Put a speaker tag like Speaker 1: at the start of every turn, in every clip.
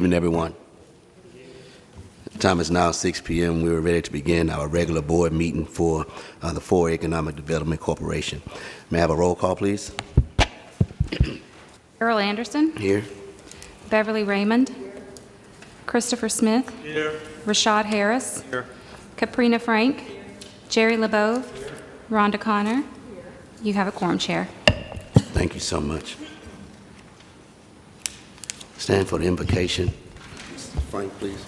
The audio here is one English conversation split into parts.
Speaker 1: evening, everyone. The time is now 6 p.m. We're ready to begin our regular board meeting for the Florida Economic Development Corporation. May I have a roll call, please?
Speaker 2: Earl Anderson.
Speaker 1: Here.
Speaker 2: Beverly Raymond. Christopher Smith.
Speaker 3: Here.
Speaker 2: Rashad Harris.
Speaker 3: Here.
Speaker 2: Caprina Frank. Jerry LeBeau. Rhonda Connor. You have a quorum, Chair.
Speaker 1: Thank you so much. Stand for the invocation. Frank, please.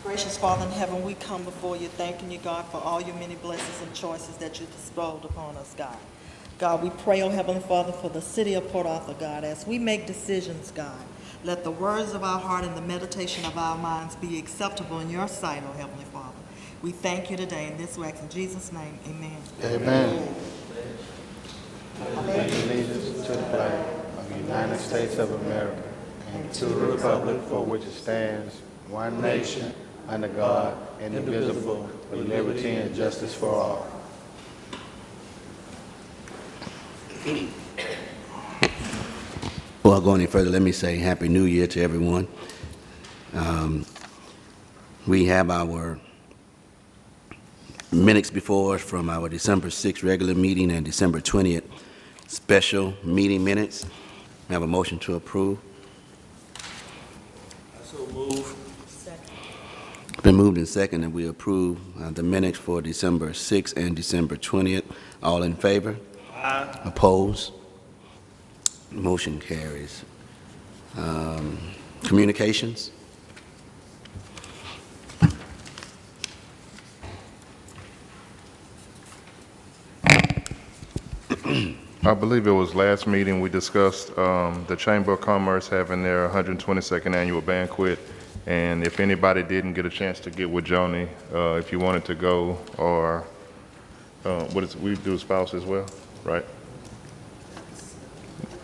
Speaker 4: Gracious Father in heaven, we come before you thanking you, God, for all your many blessings and choices that you bestowed upon us, God. God, we pray, oh Heavenly Father, for the city of Port Arthur, God, as we make decisions, God. Let the words of our heart and the meditation of our minds be acceptable in your sight, oh Heavenly Father. We thank you today, and this wax in Jesus' name, amen.
Speaker 5: Amen. I pledge allegiance to the flag of the United States of America and to the republic for which it stands, one nation, under God, indivisible, with liberty and justice for all.
Speaker 1: Before I go any further, let me say Happy New Year to everyone. We have our minutes before us from our December 6th regular meeting and December 20th special meeting minutes. We have a motion to approve.
Speaker 3: So move.
Speaker 1: It's been moved and seconded that we approve the minutes for December 6th and December 20th. All in favor?
Speaker 3: Aye.
Speaker 1: Opposed? Motion carries. Communications?
Speaker 6: I believe it was last meeting we discussed the Chamber of Commerce having their 122nd annual banquet, and if anybody didn't get a chance to get with Joni, if you wanted to go, or we do spouse as well, right?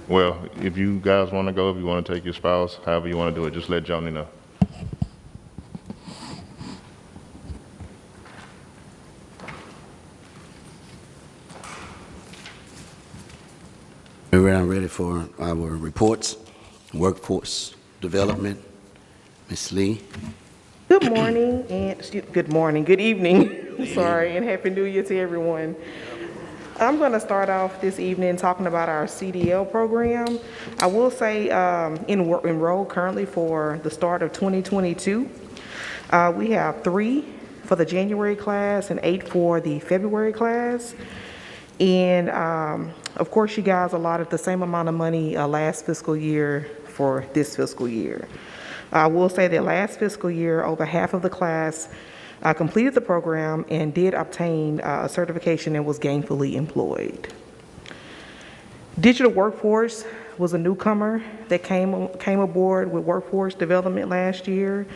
Speaker 6: Well, if you guys want to go, if you want to take your spouse, however you want to do it, just let Joni know.
Speaker 1: We're now ready for our reports. Workforce development. Ms. Lee.
Speaker 7: Good morning good evening, sorry, and Happy New Year to everyone. I'm going to start off this evening talking about our CDL program. I will say enrolled currently for the start of 2022. We have 3 for the January class and 8 for the February class. And of course, you guys allotted the same amount of money last fiscal year for this fiscal year. I will say that last fiscal year, over half of the class completed the program and did obtain a certification and was gainfully employed. Digital Workforce was a newcomer that came aboard with workforce development last year.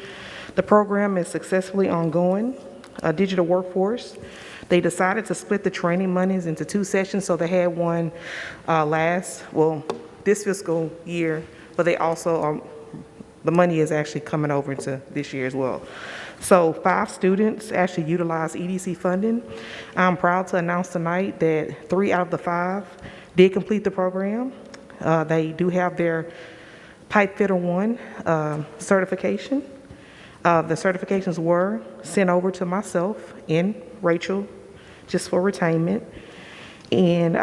Speaker 7: The program is successfully ongoing. Digital Workforce, they decided to split the training monies into 2 sessions, so they had one this fiscal year, but they also, the money is actually coming over into this year as well. So 5 students actually utilized EDC funding. I'm proud to announce tonight that 3 out of the 5 did complete the program. They do have their Pipe Fitter 1 certification. The certifications were sent over to myself and Rachel just for retainment. And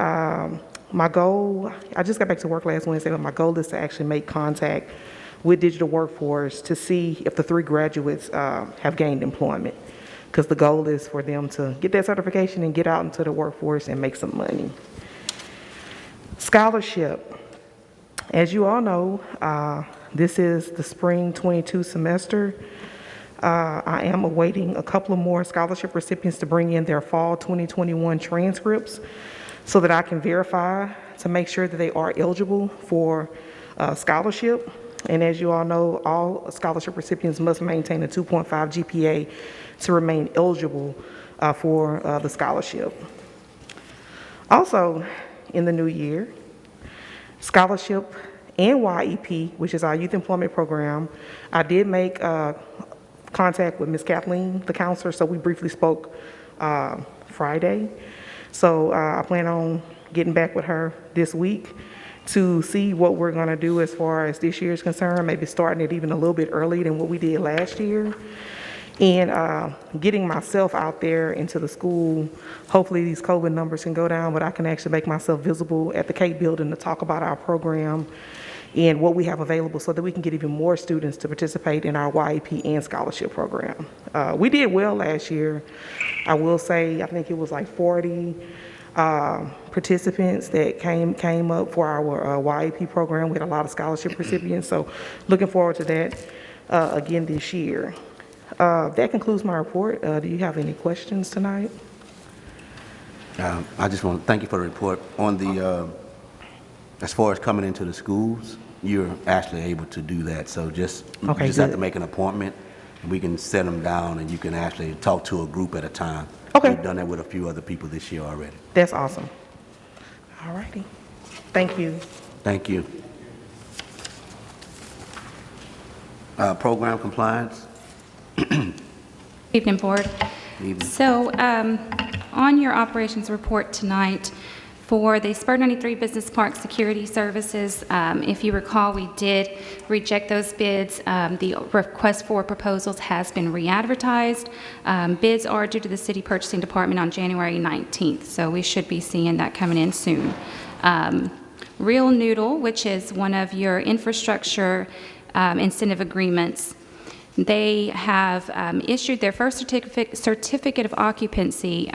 Speaker 7: my goal, I just got back to work last Wednesday, but my goal is to actually make contact with Digital Workforce to see if the 3 graduates have gained employment, because the goal is for them to get that certification and get out into the workforce and make some money. Scholarship. As you all know, this is the spring 22 semester. I am awaiting a couple of more scholarship recipients to bring in their fall 2021 transcripts so that I can verify to make sure that they are eligible for scholarship. And as you all know, all scholarship recipients must maintain a 2.5 GPA to remain eligible for the scholarship. Also, in the new year, scholarship and YEP, which is our youth employment program, I did make contact with Ms. Kathleen, the counselor, so we briefly spoke Friday. So I plan on getting back with her this week to see what we're going to do as far as this year is concerned, maybe starting it even a little bit earlier than what we did last year. And getting myself out there into the school. Hopefully these COVID numbers can go down, but I can actually make myself visible at the Cape Building to talk about our program and what we have available so that we can get even more students to participate in our YEP and scholarship program. We did well last year. I will say, I think it was like 40 participants that came up for our YEP program. We had a lot of scholarship recipients, so looking forward to that again this year. That concludes my report. Do you have any questions tonight?
Speaker 1: I just want to thank you for the report. On the, as far as coming into the schools, you're actually able to do that. So just,
Speaker 7: Okay,
Speaker 1: you just have to
Speaker 7: good.
Speaker 1: make an appointment, and we can set them down, and you can actually talk to a group at a time.
Speaker 7: Okay.
Speaker 1: We've done that with a few other people this year already.
Speaker 7: That's awesome. All righty. Thank you.
Speaker 1: Thank you. Program compliance?
Speaker 2: Evening, Board.
Speaker 1: Evening.
Speaker 2: So on your operations report tonight, for the Spur 93 Business Park Security Services, if you recall, we did reject those bids. The request for proposals has been re-advertised. Bids are due to the City Purchasing Department on January 19th, so we should be seeing that coming in soon. Real Noodle, which is one of your infrastructure incentive agreements, they have issued their first certificate of occupancy,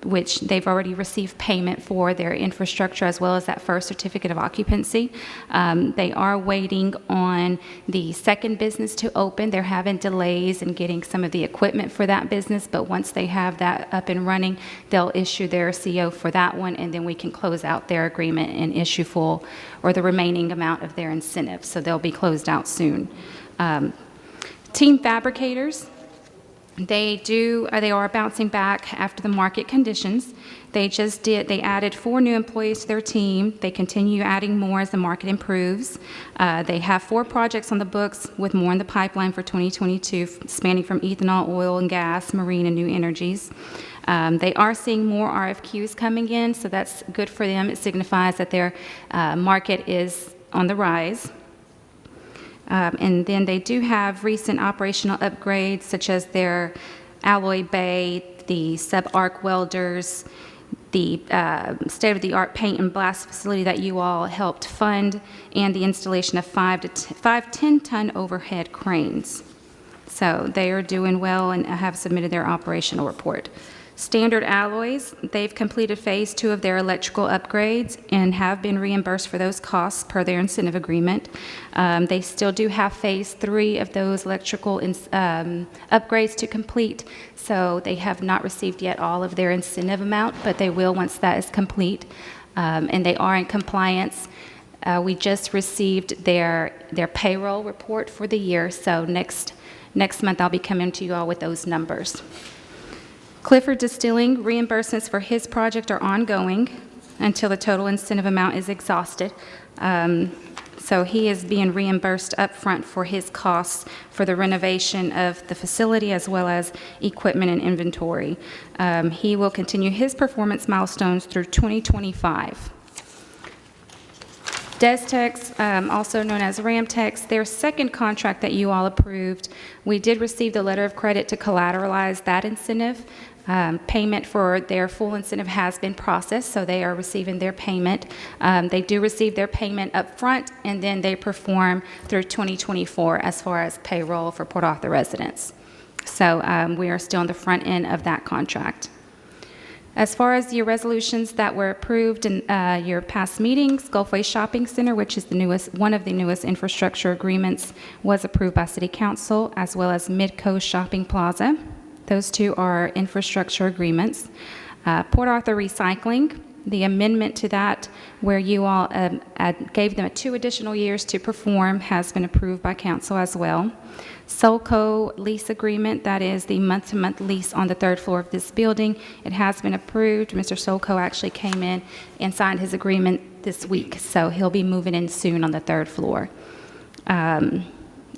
Speaker 2: which they've already received payment for their infrastructure as well as that first certificate of occupancy. They are waiting on the second business to open. They're having delays in getting some of the equipment for that business, but once they have that up and running, they'll issue their CO for that one, and then we can close out their agreement and issue full or the remaining amount of their incentive. So they'll be closed out soon. Team Fabricators, they are bouncing back after the market conditions. They added 4 new employees to their team. They continue adding more as the market improves. They have 4 projects on the books with more in the pipeline for 2022, spanning from ethanol, oil and gas, marine, and new energies. They are seeing more RFQs coming in, so that's good for them. It signifies that their market is on the rise. And then they do have recent operational upgrades, such as their alloy bay, the sub-arc welders, the state-of-the-art paint and blast facility that you all helped fund, and the installation of 5 10-ton overhead cranes. So they are doing well and have submitted their operational report. Standard Alloys, they've completed phase 2 of their electrical upgrades and have been reimbursed for those costs per their incentive agreement. They still do have phase 3 of those electrical upgrades to complete, so they have not received yet all of their incentive amount, but they will once that is complete, and they are in compliance. We just received their payroll report for the year, so next month I'll be coming to you all with those numbers. Clifford Distilling, reimbursements for his project are ongoing until the total incentive amount is exhausted. So he is being reimbursed upfront for his costs for the renovation of the facility as well as equipment and inventory. He will continue his performance milestones through 2025. DesTex, also known as Ramtex, their second contract that you all approved, we did receive the letter of credit to collateralize that incentive. Payment for their full incentive has been processed, so they are receiving their payment. They do receive their payment up front, and then they perform through 2024 as far as payroll for Port Arthur residents. So we are still on the front end of that contract. As far as your resolutions that were approved in your past meetings, Gulfway Shopping Center, which is one of the newest infrastructure agreements, was approved by City Council, as well as Midcoast Shopping Plaza. Those 2 are infrastructure agreements. Port Arthur Recycling, the amendment to that where you all gave them 2 additional years to perform has been approved by council as well. Solco lease agreement, that is the month-to-month lease on the 3rd floor of this building. It has been approved. Mr. Solco actually came in and signed his agreement this week, so he'll be moving in soon on the 3rd floor. And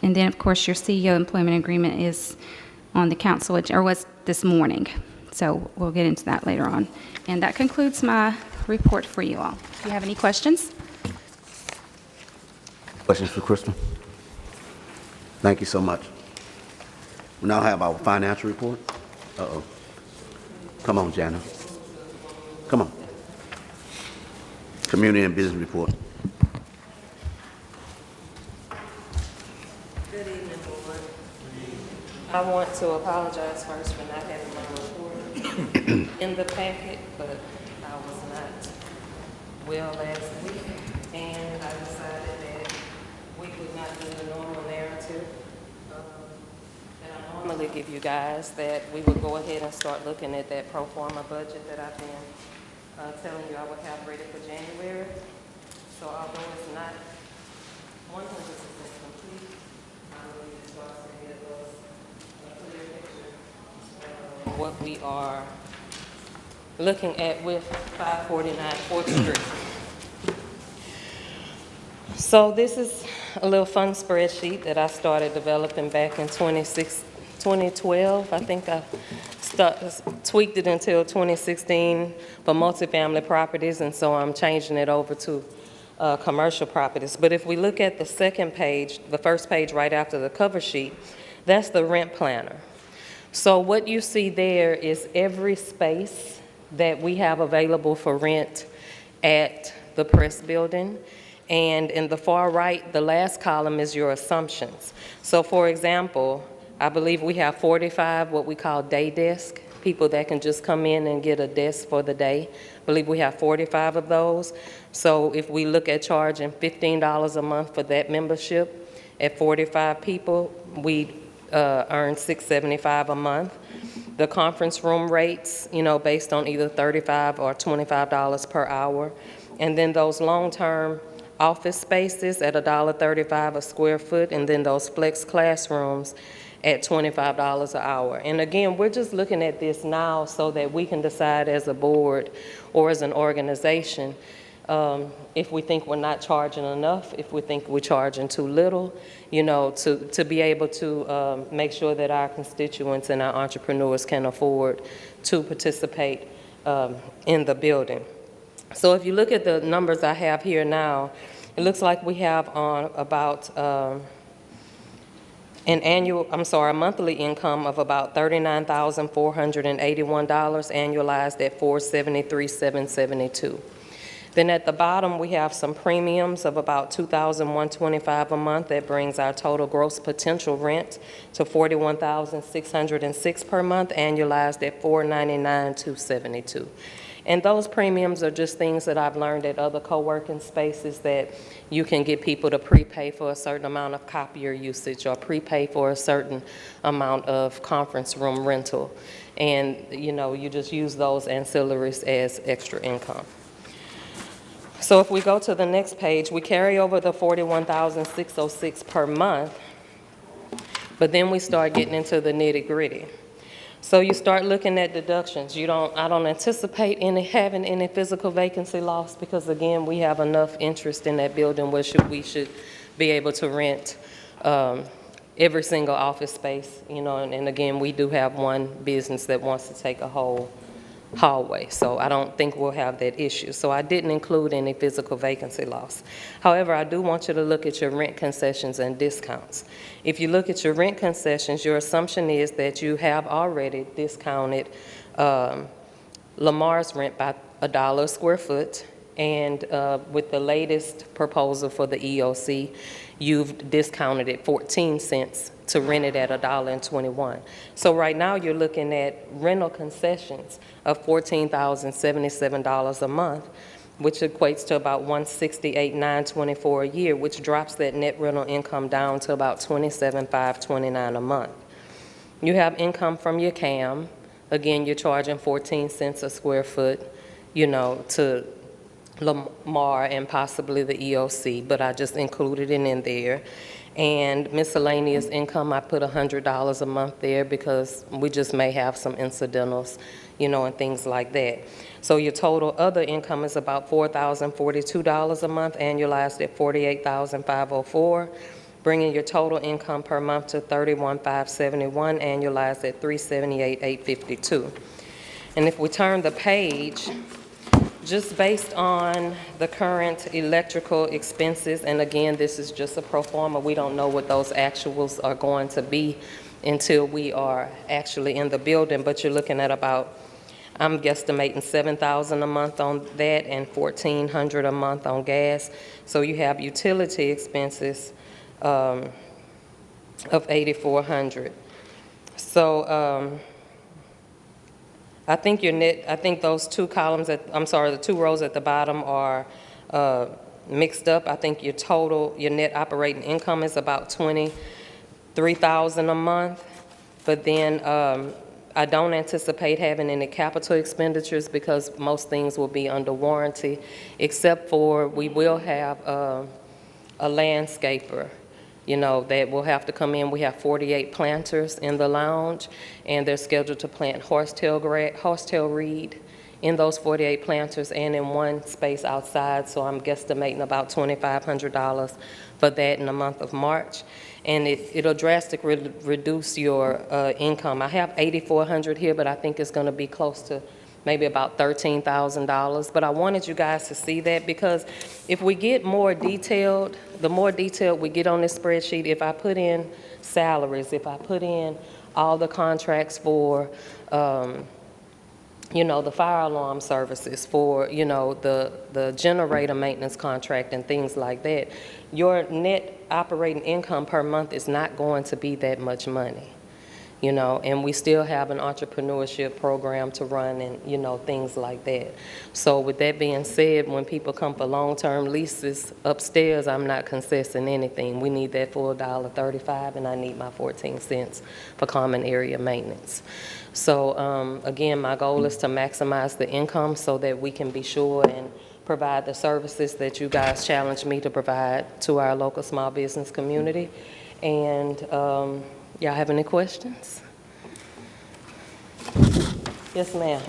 Speaker 2: then, of course, your CEO employment agreement is on the council, or was this morning. So we'll get into that later on. And that concludes my report for you all. Do you have any questions?
Speaker 1: Questions for Crystal? Thank you so much. We now have our financial report. Uh-oh. Come on, Jana. Come on. Community and business report.
Speaker 3: Good evening, Board. I want to apologize first for not having my report in the packet, but I was not well last week, and I decided that we would not do the normal narrative that I normally give you guys, that we would go ahead and start looking at that pro forma budget that I've been telling you I would have ready for January. So although it's not 100% complete, I believe it's going to give us a clear picture of what we are looking at with 549 4th Street. So this is a little fun spreadsheet that I started developing back in 2012. I think I tweaked it until 2016 for multifamily properties, and so I'm changing it over to commercial properties. But if we look at the second page, the first page right after the cover sheet, that's the rent planner. So what you see there is every space that we have available for rent at the press building. And in the far right, the last column is your assumptions. So for example, I believe we have 45 what we call day desk, people that can just come in and get a desk for the day. I believe we have 45 of those. So if we look at charging $15 a month for that membership, at 45 people, we earn $675 a month. The conference room rates, based on either $35 or $25 per hour. And then those long-term office spaces at $1.35 a square foot, and then those flex classrooms at $25 an hour. And again, we're just looking at this now so that we can decide as a board or as an organization if we think we're not charging enough, if we think we're charging too little, to be able to make sure that our constituents and our entrepreneurs can afford to participate in the building. So if you look at the numbers I have here now, it looks like we have on about a monthly income of about $39,481 annualized at $473,772. Then at the bottom, we have some premiums of about $2,125 a month. That brings our total gross potential rent to $41,606 per month, annualized at $499,272. And those premiums are just things that I've learned at other co-working spaces, that you can get people to prepay for a certain amount of copier usage or prepay for a certain amount of conference room rental. And, you just use those ancillaries as extra income. So if we go to the next page, we carry over the $41,606 per month, but then we start getting into the nitty-gritty. So you start looking at deductions. I don't anticipate having any physical vacancy loss, because again, we have enough interest in that building where we should be able to rent every single office space, and again, we do have one business that wants to take a whole hallway, so I don't think we'll have that issue. So I didn't include any physical vacancy loss. However, I do want you to look at your rent concessions and discounts. If you look at your rent concessions, your assumption is that you have already discounted Lamar's rent by $1 a square foot, and with the latest proposal for the EOC, you've discounted it 14 cents to rent it at $1.21. So right now you're looking at rental concessions of $14,077 a month, which equates to about $168,924 a year, which drops that net rental income down to about $27,529 a month. You have income from your CAM. Again, you're charging 14 cents a square foot, to Lamar and possibly the EOC, but I just included it in there. And miscellaneous income, I put $100 a month there because we just may have some incidentals, and things like that. So your total other income is about $4,042 a month, annualized at $48,504, bringing your total income per month to $31,571, annualized at $378,852. And if we turn the page, Just based on the current electrical expenses, and again, this is just a pro forma, we don't know what those actuals are going to be until we are actually in the building, but you're looking at about, I'm guesstimating $7,000 a month on that and $1,400 a month on gas. So you have utility expenses of $8,400. So I think your net, I think those two columns the 2 rows at the bottom are mixed up. I think your net operating income is about $23,000 a month. But then I don't anticipate having any capital expenditures because most things will be under warranty, except for we will have a landscaper, that will have to come in. We have 48 planters in the lounge, and they're scheduled to plant horsetail reed in those 48 planters and in one space outside. So I'm guesstimating about $2,500 for that in the month of March. And it'll drastically reduce your income. I have $8,400 here, but I think it's going to be close to maybe about $13,000. But I wanted you guys to see that because if we get more detailed, the more detailed we get on this spreadsheet, if I put in salaries, if I put in all the contracts for, the fire alarm services, for, the generator maintenance contract and things like that, your net operating income per month is not going to be that much money. And we still have an entrepreneurship program to run and, things like that. So with that being said, when people come for long-term leases upstairs, I'm not concessing anything. We need that full $1.35, and I need my 14 cents for common area maintenance. So again, my goal is to maximize the income so that we can be sure and provide the services that you guys challenged me to provide to our local small business community. And y'all have any questions? Yes, ma'am.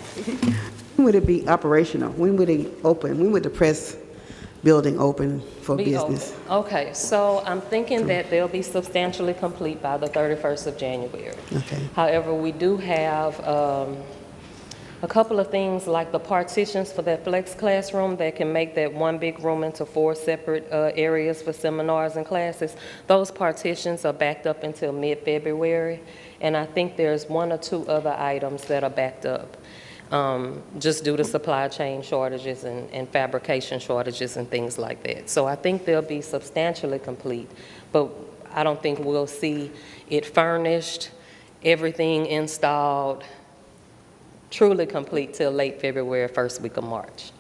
Speaker 8: When would it be operational? When would it open? When would the press building open for business?
Speaker 3: Okay, so I'm thinking that they'll be substantially complete by the 31st of January.
Speaker 8: Okay.
Speaker 3: However, we do have a couple of things like the partitions for that flex classroom that can make that one big room into 4 separate areas for seminars and classes. Those partitions are backed up until mid-February, and I think there's 1 or 2 other items that are backed up just due to supply chain shortages and fabrication shortages and things like that. So I think they'll be substantially complete, but I don't think we'll see it furnished, everything installed, truly complete till late February, first week of March.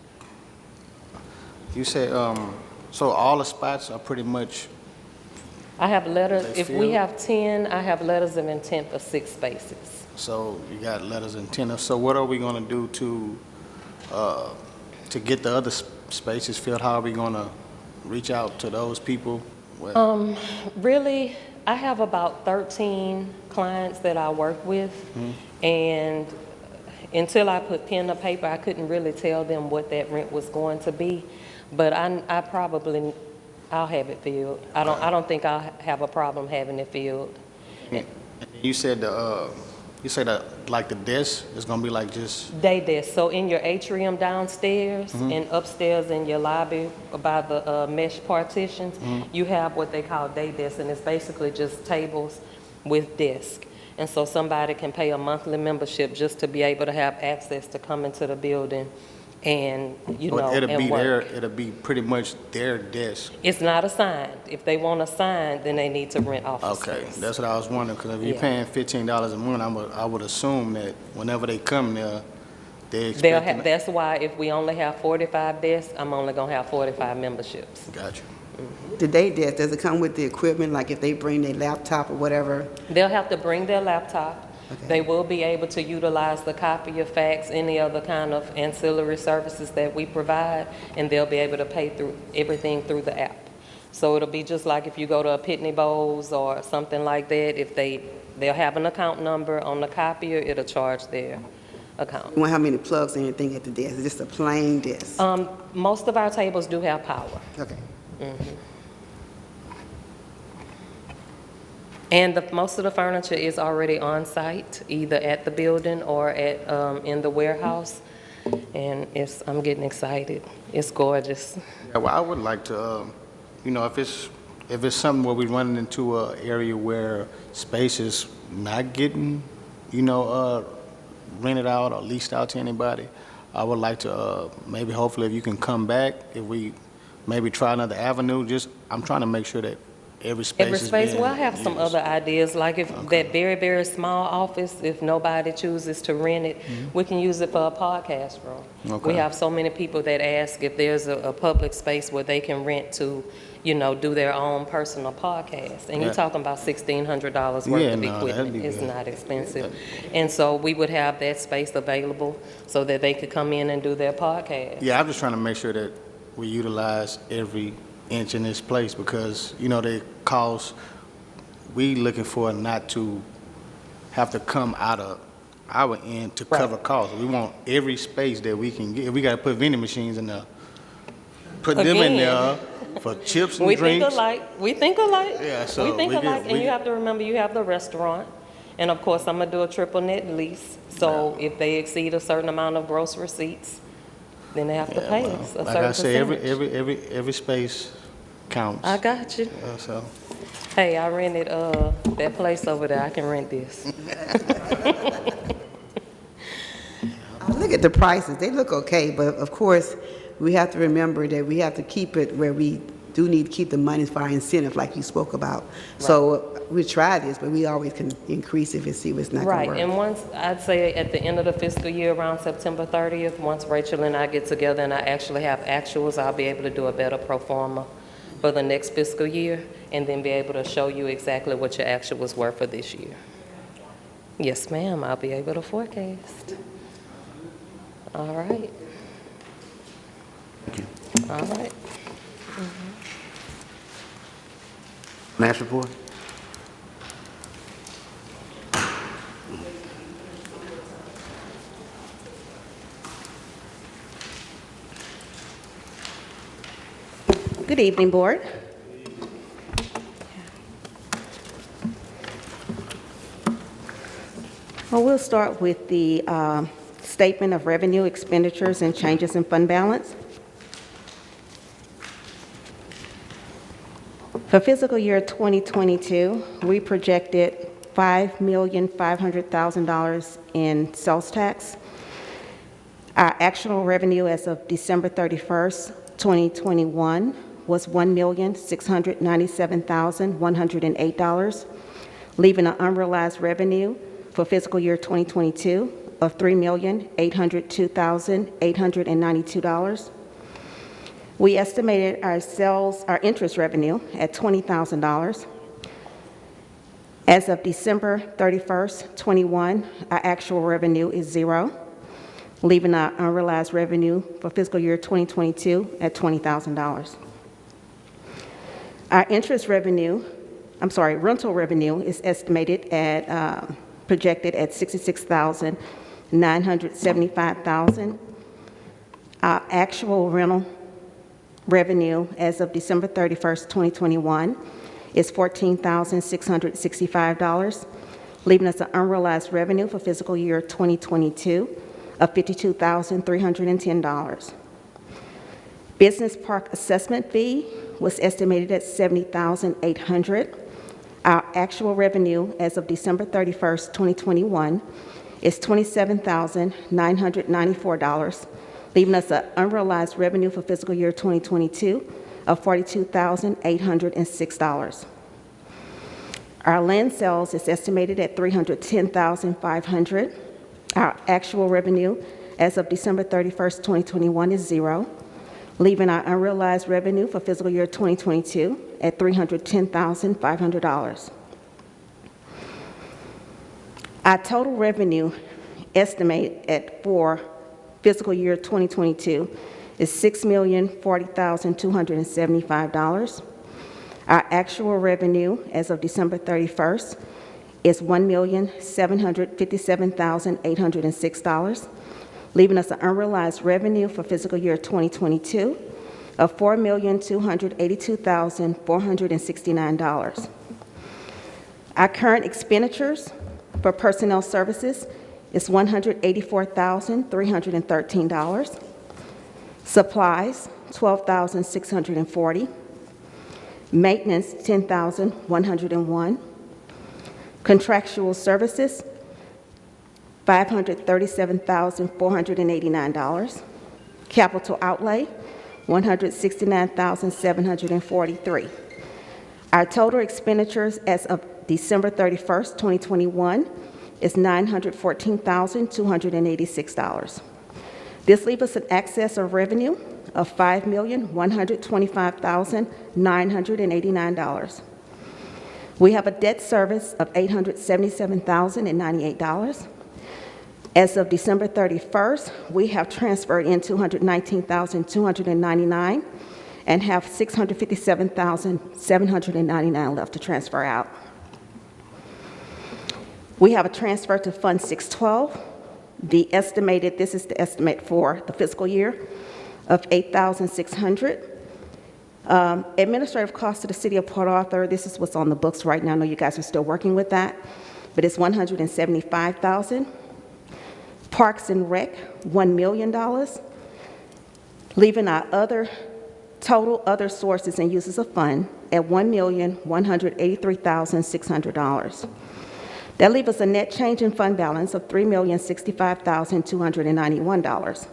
Speaker 5: You said, so all the spots are pretty much,
Speaker 3: I have letters,
Speaker 5: They
Speaker 3: if we
Speaker 5: filled?
Speaker 3: have 10, I have letters of intent for 6 spaces.
Speaker 5: so you got letters of intent. So what are we gonna do to get the other spaces filled? How are we gonna reach out to those people?
Speaker 3: Really, I have about 13 clients that I work with, and until I put pen to paper, I couldn't really tell them what that rent was going to be, but I'll have it filled. I don't think I'll have a problem having it filled.
Speaker 5: You said that like the desk is gonna be like just,
Speaker 3: Day desk, so in your atrium downstairs and upstairs in your lobby by the mesh partitions, you have what they call day desks, and it's basically just tables with desks. And so somebody can pay a monthly membership just to be able to have access to come into the building and,
Speaker 5: but it'll
Speaker 3: and
Speaker 5: be
Speaker 3: work.
Speaker 5: it'll be pretty much their desk.
Speaker 3: It's not assigned. If they want assigned, then they need to rent office
Speaker 5: Okay,
Speaker 3: space.
Speaker 5: that's what I was wondering, because if you're
Speaker 3: Yeah.
Speaker 5: paying $15 a month, I would assume that whenever they come there, they
Speaker 3: They'll
Speaker 5: expect.
Speaker 3: that's why if we only have 45 desks, I'm only gonna have 45 memberships.
Speaker 5: Got you.
Speaker 8: The day desk, does it come with the equipment, like if they bring their laptop or whatever?
Speaker 3: They'll have to bring their laptop.
Speaker 8: Okay.
Speaker 3: They will be able to utilize the copier, fax, any other kind of ancillary services that we provide, and they'll be able to pay through everything through the app. So it'll be just like if you go to a Pitney Bowes or something like that, if they'll have an account number on the copier, it'll charge their account.
Speaker 8: You want how many plugs or anything at the desk? It's just a plain desk?
Speaker 3: Most of our tables do have power.
Speaker 8: Okay.
Speaker 3: And most of the furniture is already on site, either at the building or at in the warehouse. and I'm getting excited. It's gorgeous.
Speaker 5: Yeah, well, I would like to, if it's something where we're running into an area where space is not getting, rented out or leased out to anybody, I would like to maybe, hopefully, if you can come back, if we maybe try another avenue. I'm trying to make sure that every space is being
Speaker 3: Well, I have some
Speaker 5: used.
Speaker 3: other ideas, like if that very, very small office, if nobody chooses to rent it, we can use it for a podcast room.
Speaker 5: Okay.
Speaker 3: We have so many people that ask if there's a public space where they can rent to, do their own personal podcast. And you're
Speaker 5: Yeah.
Speaker 3: talking about $1,600 worth
Speaker 5: Yeah,
Speaker 3: of
Speaker 5: no, that'd
Speaker 3: equipment.
Speaker 5: be
Speaker 3: It's
Speaker 5: good.
Speaker 3: not expensive. And so we would have that space available so that they could come in and do their podcast.
Speaker 5: Yeah, I'm just trying to make sure that we utilize every inch in this place because, they cost, we looking for not to have to come out of our end to cover costs. We want every space that we can get. We got to put vending machines in there, put them in
Speaker 3: Again.
Speaker 5: there for chips and
Speaker 3: We
Speaker 5: drinks.
Speaker 3: We think alike.
Speaker 5: Yeah, so
Speaker 3: we think
Speaker 5: we
Speaker 3: alike,
Speaker 5: get-
Speaker 3: and
Speaker 5: we
Speaker 3: you
Speaker 5: get-
Speaker 3: have to remember you have the restaurant, and of course I'm gonna do a triple net lease. So if they exceed a certain amount of gross receipts, then they have to pay us a
Speaker 5: Like
Speaker 3: certain
Speaker 5: I say,
Speaker 3: percentage.
Speaker 5: every space counts.
Speaker 3: I got you.
Speaker 5: So.
Speaker 3: Hey, I rented that place over there. I can rent this.
Speaker 8: Look at the prices, they look okay, but of course, we have to remember that we have to keep it where we do need to keep the money for our incentive, like you spoke about. So we try this, but we always can increase if it's not gonna
Speaker 3: Right,
Speaker 8: work.
Speaker 3: and once, I'd say at the end of the fiscal year, around September 30th, once Rachel and I get together and I actually have actuals, I'll be able to do a better pro forma for the next fiscal year, and then be able to show you exactly what your actuals were for this year. Yes, ma'am, I'll be able to forecast. All right.
Speaker 1: Thank you.
Speaker 3: All right.
Speaker 1: Finance report?
Speaker 9: Good evening, Board. Well, we'll start with the Statement of Revenue, Expenditures, and Changes in Fund Balance. For fiscal year 2022, we projected $5,500,000 in sales tax. Our actual revenue as of December 31st, 2021 was $1,697,108, leaving an unrealized revenue for fiscal year 2022 of $3,802,892. We estimated our interest revenue at $20,000. As of December 31st, 21, our actual revenue is $0, leaving our unrealized revenue for fiscal year 2022 at $20,000. Our rental revenue is estimated at, projected at $66,975,000. Our actual rental revenue as of December 31st, 2021 is $14,665, leaving us an unrealized revenue for fiscal year 2022 of $52,310. Business park assessment fee was estimated at $70,800. Our actual revenue as of December 31st, 2021 is $27,994, leaving us an unrealized revenue for fiscal year 2022 of $42,806. Our land sales is estimated at $310,500. Our actual revenue as of December 31st, 2021 is $0, leaving our unrealized revenue for fiscal year 2022 at $310,500. Our total revenue estimate for fiscal year 2022 is $6,040,275. Our actual revenue as of December 31st is $1,757,806, leaving us an unrealized revenue for fiscal year 2022 of $4,282,469. Our current expenditures for personnel services is $184,313. Supplies, $12,640. Maintenance, $10,101. Contractual services, $537,489. Capital outlay, $169,743. Our total expenditures as of December 31st, 2021 is $914,286. This leaves us an excess of revenue of $5,125,989. We have a debt service of $877,098. As of December 31st, we have transferred in $219,299 and have $657,799 left to transfer out. We have a transfer to Fund 612. This is the estimate for the fiscal year of $8,600. Administrative costs to the City of Port Arthur, this is what's on the books right now. I know you guys are still working with that, but it's $175,000. Parks and Rec, $1 million, leaving our total other sources and uses of fund at $1,183,600. That leaves us a net change in fund balance of $3,065,291.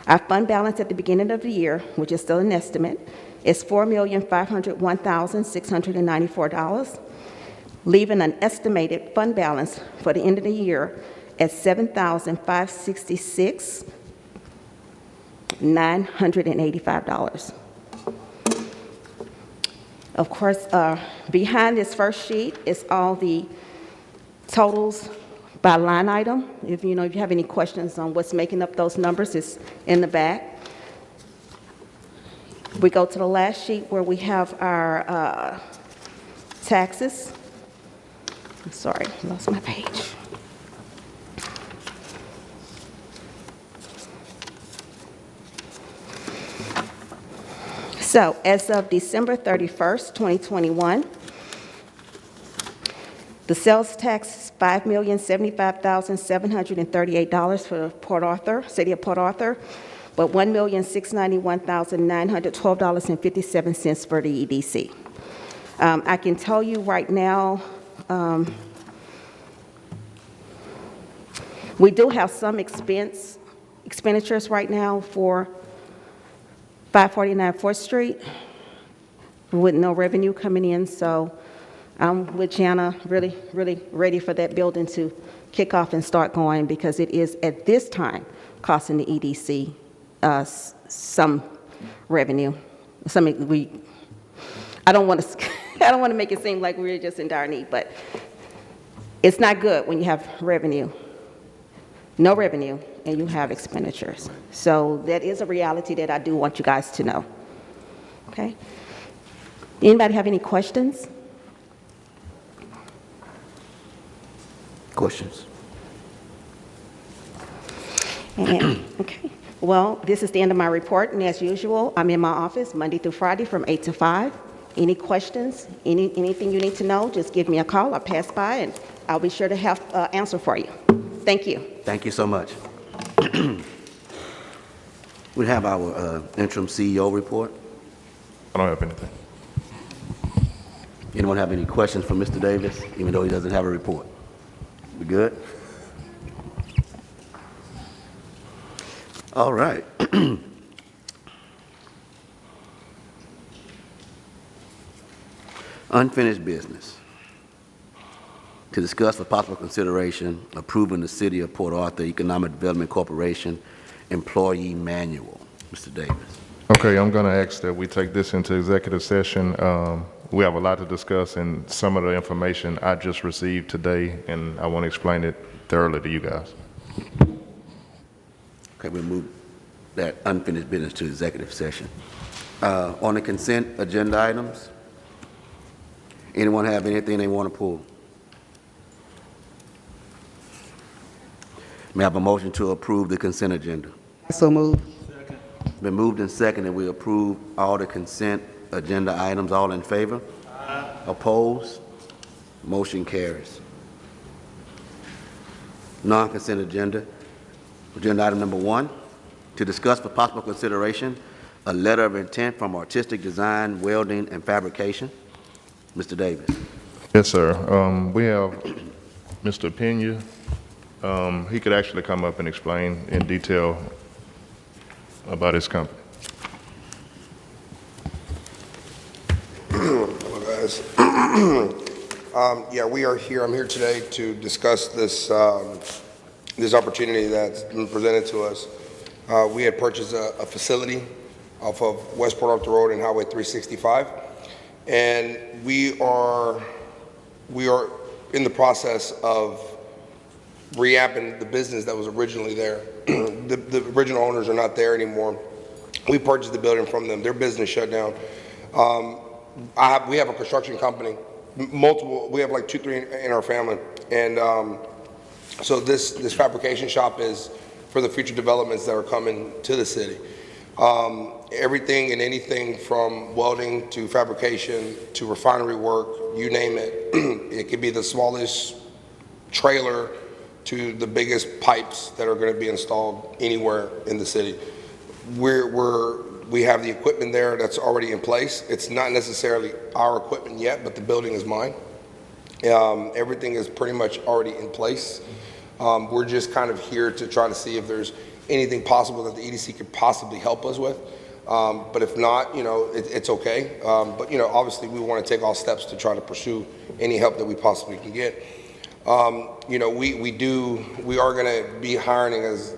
Speaker 9: Our fund balance at the beginning of the year, which is still an estimate, is $4,501,694, leaving an estimated fund balance for the end of the year at $7,566,985. Of course, behind this first sheet is all the totals by line item. If you have any questions on what's making up those numbers, it's in the back. We go to the last sheet where we have our taxes. I'm sorry, I lost my page. So as of December 31st, 2021, the sales tax is $5,075,738 for Port Arthur, City of Port Arthur, but $1,691,912.57 for the EDC. I can tell you right now, we do have some expenditures right now for 549 4th Street with no revenue coming in, so I'm with Jana really ready for that building to kick off and start going, because it is at this time costing the EDC some revenue. I don't want to make it seem like we're just in dire need, but it's not good when you have no revenue, and you have expenditures. So that is a reality that I do want you guys to know. Okay? Anybody have any questions?
Speaker 1: Questions?
Speaker 9: Okay. Well, this is the end of my report, and as usual, I'm in my office Monday through Friday from 8 to 5. Any questions, anything you need to know, just give me a call. I'll pass by, and I'll be sure to have answer for you. Thank you.
Speaker 1: Thank you so much. We have our interim CEO report.
Speaker 6: I don't have anything.
Speaker 1: Anyone have any questions for Mr. Davis, even though he doesn't have a report? We good? All right. Unfinished business. To discuss for possible consideration, approving the City of Port Arthur Economic Development Corporation Employee Manual. Mr. Davis.
Speaker 6: Okay, I'm going to ask that we take this into executive session. We have a lot to discuss, and some of the information I just received today, and I want to explain it thoroughly to you guys.
Speaker 1: Okay, we'll move that unfinished business to executive session. On the consent agenda items, anyone have anything they want to pull? May I have a motion to approve the consent agenda?
Speaker 8: So moved.
Speaker 1: Been moved and seconded, we approve all the consent agenda items. All in favor? Aye. Opposed? Motion carries. Non-consent agenda. Agenda item number 1, to discuss for possible consideration a letter of intent from Artistic Design, Welding, and Fabrication. Mr. Davis.
Speaker 6: Yes, sir. We have Mr. Pena. He could actually come up and explain in detail about his company.
Speaker 10: Hello, guys. Yeah, we are here. I'm here today to discuss this this opportunity that's been presented to us. We had purchased a facility off of West Port Arthur Road and Highway 365, and we are in the process of reapping the business that was originally there. The original owners are not there anymore. We purchased the building from them. Their business shut down. We have a construction company, multiple. We have like 2, 3 in our family, and so this fabrication shop is for the future developments that are coming to the city. Everything and anything from welding to fabrication to refinery work, you name it. It could be the smallest trailer to the biggest pipes that are going to be installed anywhere in the city. We have the equipment there that's already in place. It's not necessarily our equipment yet, but the building is mine. Everything is pretty much already in place. We're just kind of here to try to see if there's anything possible that the EDC could possibly help us with. But if not, it's okay. But obviously we want to take all steps to try to pursue any help that we possibly can get. We are going to be hiring as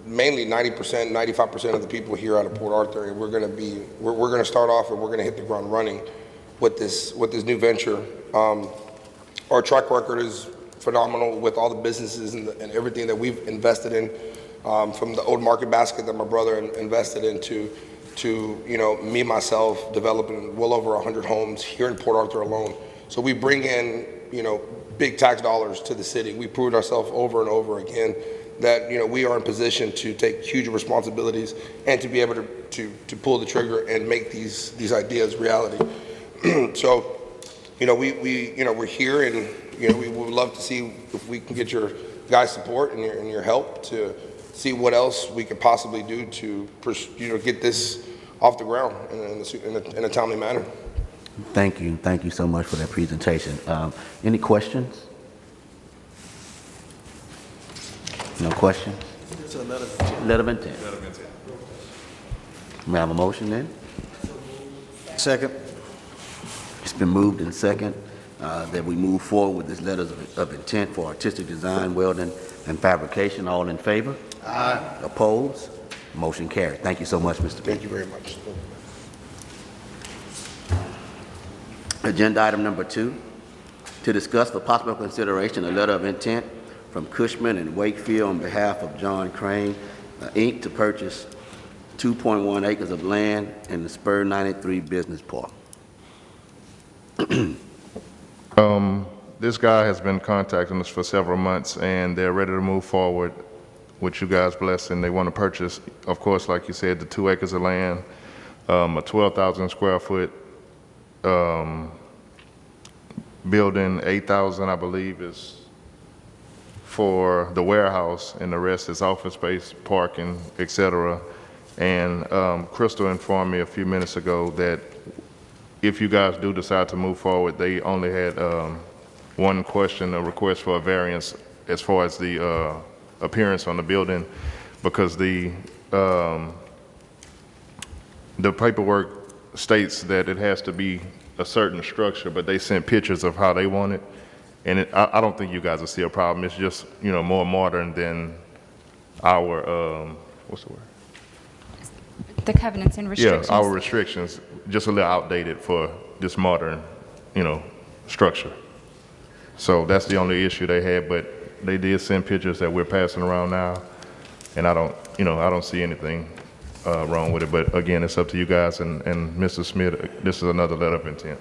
Speaker 10: mainly 90%, 95% of the people here out of Port Arthur, and we're going to start off and we're going to hit the ground running with this new venture. Our track record is phenomenal with all the businesses and everything that we've invested in, from the old market basket that my brother invested into, to me myself developing well over 100 homes here in Port Arthur alone. So we bring in big tax dollars to the city. We proved ourselves over and over again that we are in position to take huge responsibilities and to be able to pull the trigger and make these ideas reality. So we're here, and we would love to see if we can get your guys' support and your help to see what else we could possibly do to get this off the ground in a timely manner.
Speaker 1: Thank you so much for that presentation. Any questions? No questions? Letter of intent. May I have a motion then?
Speaker 11: Second.
Speaker 1: It's been moved and second that we move forward with this letter of intent for artistic design, welding, and fabrication. All in favor?
Speaker 11: Aye.
Speaker 1: Opposed? Motion carried. Thank you so much, Mr.
Speaker 10: Thank you very much.
Speaker 1: Agenda item number 2, to discuss for possible consideration a letter of intent from Cushman and Wakefield on behalf of John Crane, Inc., to purchase 2.1 acres of land in the Spur 93 Business Park.
Speaker 6: This guy has been contacting us for several months, and they're ready to move forward with you guys' blessing. They want to purchase, of course, like you said, the 2 acres of land, a 12,000 square foot building. 8,000, I believe, is for the warehouse, and the rest is office space, parking, etc. And Crystal informed me a few minutes ago that if you guys do decide to move forward, they only had one question, a request for a variance as far as the appearance on the building, because the paperwork states that it has to be a certain structure, but they sent pictures of how they want it, and I don't think you guys will see a problem. It's just more modern than our what's the word?
Speaker 2: The covenants and restrictions.
Speaker 6: Yeah, our restrictions, just a little outdated for this modern, structure. So that's the only issue they had, but they did send pictures that we're passing around now, and I don't see anything wrong with it. But again, it's up to you guys, and Mr. Smith, this is another letter of intent.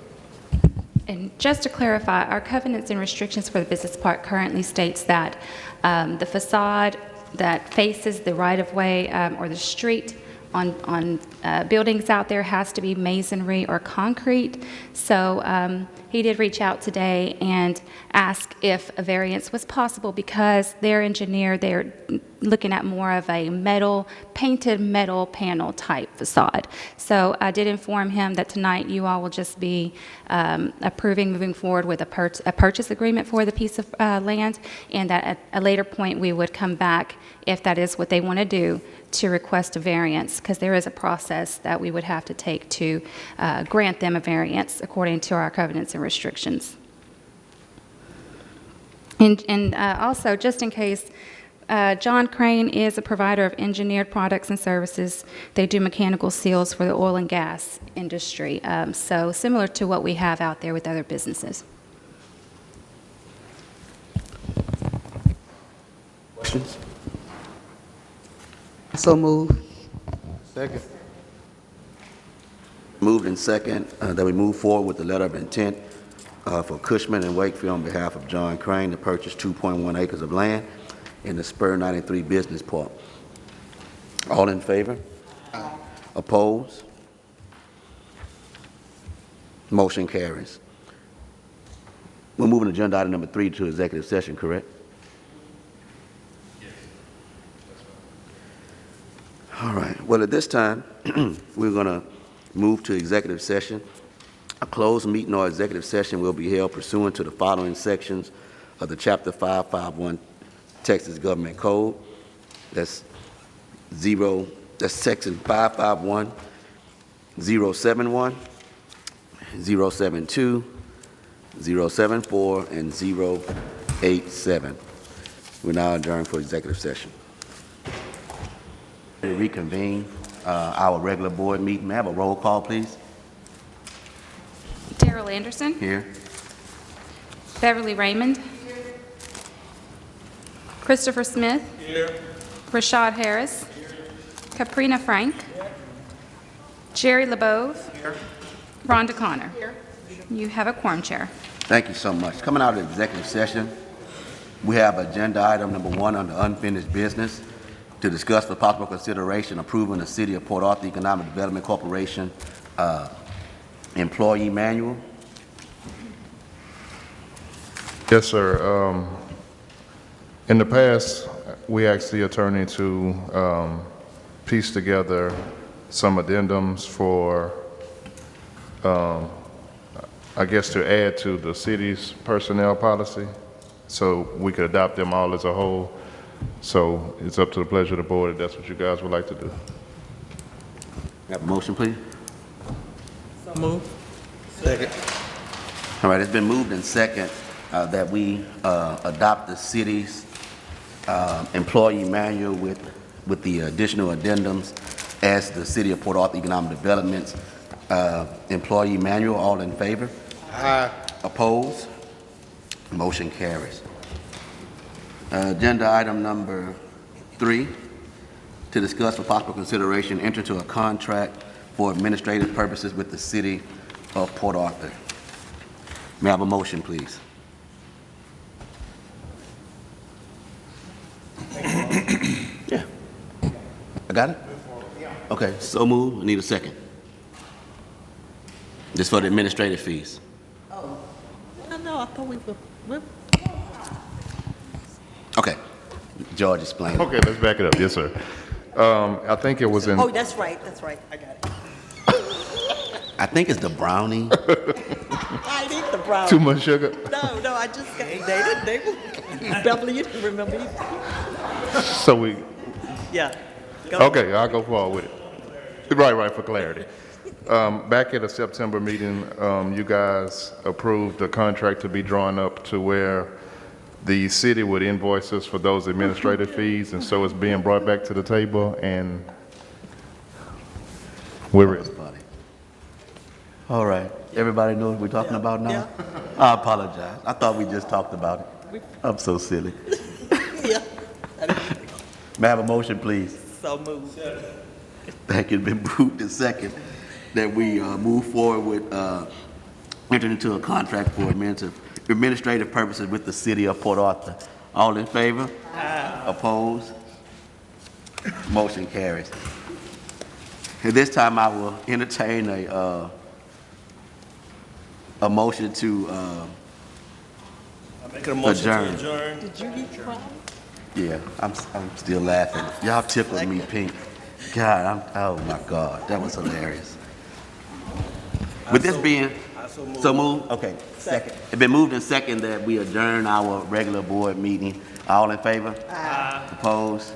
Speaker 2: And just to clarify, our covenants and restrictions for the business park currently states that the facade that faces the right-of-way or the street on buildings out there has to be masonry or concrete. So he did reach out today and ask if a variance was possible because their engineer, they're looking at more of a painted metal panel type facade. So I did inform him that tonight you all will just be approving moving forward with a purchase agreement for the piece of land, and that at a later point we would come back, if that is what they want to do, to request a variance, because there is a process that we would have to take to grant them a variance according to our covenants and restrictions. And also, just in case, John Crane is a provider of engineered products and services. They do mechanical seals for the oil and gas industry, so similar to what we have out there with other businesses.
Speaker 1: Questions?
Speaker 8: So move.
Speaker 5: Second.
Speaker 1: Moved and second that we move forward with the letter of intent for Cushman and Wakefield on behalf of John Crane to purchase 2.1 acres of land in the Spur 93 Business Park. All in favor? Aye. Opposed? Motion carries. We're moving agenda item number 3 to executive session, correct? All right. Well, at this time, we're going to move to executive session. A closed meeting or executive session will be held pursuant to the following sections of the Chapter 551 Texas Government Code. That's Section 551, 071, 072, 074, and 087. We're now adjourned for executive session. To reconvene our regular board meeting. May I have a roll call, please?
Speaker 2: Darrell Anderson.
Speaker 1: Here.
Speaker 2: Beverly Raymond. Here. Christopher Smith. Here. Rashad Harris. Here. Caprina Frank. Here. Jerry LeBove. Here. Rhonda Connor. Here. You have a quorum, Chair.
Speaker 1: Thank you so much. Coming out of the executive session, we have agenda item number 1 under unfinished business to discuss for possible consideration approving the City of Port Arthur Economic Development Corporation employee manual.
Speaker 6: Yes, sir. In the past, we asked the attorney to piece together some addendums for, I guess, to add to the city's personnel policy, so we could adopt them all as a whole. So it's up to the pleasure of the board if that's what you guys would like to do.
Speaker 1: Have a motion, please.
Speaker 4: So move.
Speaker 11: Second.
Speaker 1: All right, it's been moved and second that we adopt the city's employee manual with the additional addendums as the City of Port Arthur Economic Development's employee manual. All in favor?
Speaker 5: Aye.
Speaker 1: Opposed? Motion carries. Agenda item number 3, to discuss for possible consideration enter into a contract for administrative purposes with the City of Port Arthur. May I have a motion, please? Yeah. I got it? Okay, so moved. I need a second. This for the administrative fees.
Speaker 4: Oh. No, I thought we were.
Speaker 1: Okay. George explained.
Speaker 6: Okay, let's back it up. Yes, sir. I think it was in.
Speaker 4: Oh, that's right. I got it.
Speaker 1: I think it's the brownie.
Speaker 4: I didn't eat the brownie.
Speaker 6: Too much sugar?
Speaker 4: No, I just got they Beverly, you didn't remember either.
Speaker 6: So we.
Speaker 4: Yeah. Go
Speaker 6: Okay, I'll go forward with it. Right, for clarity. Back at a September meeting, you guys approved a contract to be drawn up to where the city would invoice us for those administrative fees, and so it's being brought back to the table, and we're ready.
Speaker 1: All right. Everybody knows what we're talking about now?
Speaker 4: Yeah.
Speaker 1: I apologize. I thought we just talked about it. I'm so silly.
Speaker 4: Yeah.
Speaker 1: May I have a motion, please?
Speaker 4: So moved.
Speaker 1: Thank you. It's been moved and second that we move forward with entering into a contract for administrative purposes with the City of Port Arthur. All in favor? Aye. Opposed? Motion carries. At this time, I will entertain a motion to
Speaker 12: I make a motion to adjourn.
Speaker 4: Did you get quiet?
Speaker 1: yeah, I'm still laughing. Y'all tickled me pink. God, oh my God, that was hilarious. With this being, so moved, okay, second. It's been moved and second that we adjourn our regular board meeting. All in favor? Aye. Opposed?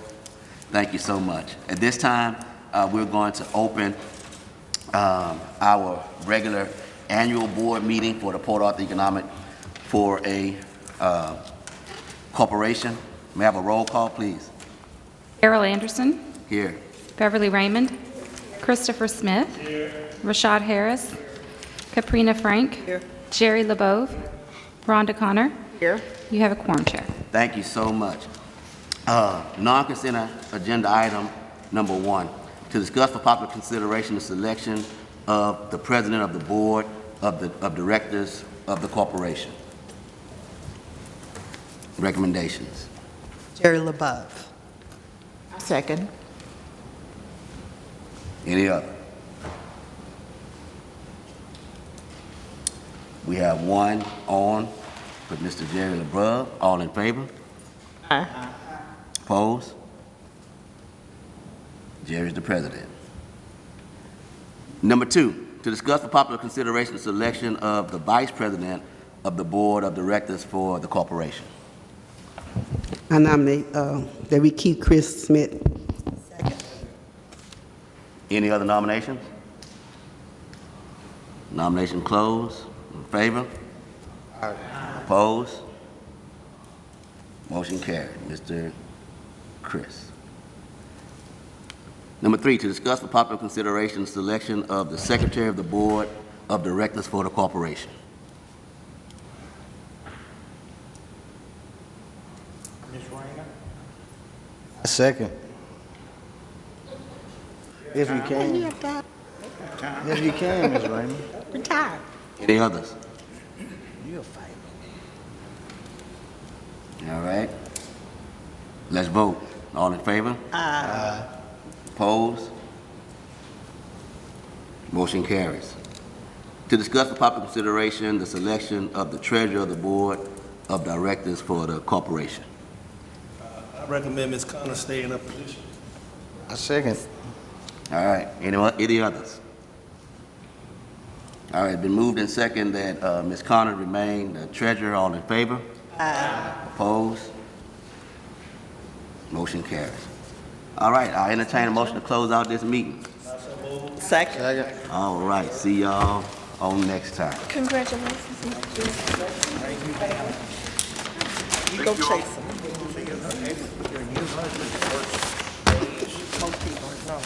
Speaker 1: Thank you so much. At this time, we're going to open our regular annual board meeting for the Port Arthur Economic for a corporation. May I have a roll call, please?
Speaker 2: Errol Anderson,
Speaker 1: Here.
Speaker 2: Beverly Raymond, Christopher Smith, Rashad Harris, Caprina Frank, Jerry LeBeau, Rhonda Connor.
Speaker 4: Here.
Speaker 2: You have a quorum, Chair.
Speaker 1: Thank you so much. Non-consent agenda item number 1, to discuss for popular consideration the selection of the president of the board of directors of the corporation. Recommendations.
Speaker 4: Jerry LeBeau.
Speaker 8: Second.
Speaker 1: Any other? We have one on with Mr. Jerry LeBeau. All in favor? Aye. Opposed? Jerry's the president. Number 2, to discuss for popular consideration the selection of the vice president of the board of directors for the corporation.
Speaker 8: I nominate that we keep Chris Smith.
Speaker 1: Any other nominations? Nomination closed. In favor? Aye. Opposed? Motion carried. Mr. Chris. Number 3, to discuss for popular consideration the selection of the secretary of the board of directors for the corporation.
Speaker 11: Second. If you can. If you can, Ms. Raymond.
Speaker 4: Retired.
Speaker 1: Any others?
Speaker 11: You'll fight.
Speaker 1: All right. Let's vote. All in favor? Aye. Opposed? Motion carries. To discuss for popular consideration the selection of the treasurer of the board of directors for the corporation.
Speaker 12: I recommend Ms. Connor stay in her position.
Speaker 11: I second.
Speaker 1: All right. Any others? All right. Been moved and second that Ms. Connor remain the treasurer. All in favor? Aye. Opposed? Motion carries. All right. I entertain a motion to close out this meeting.
Speaker 4: Second.
Speaker 1: All right. See y'all on next time.
Speaker 4: Congratulations. You go chase him. Most people don't.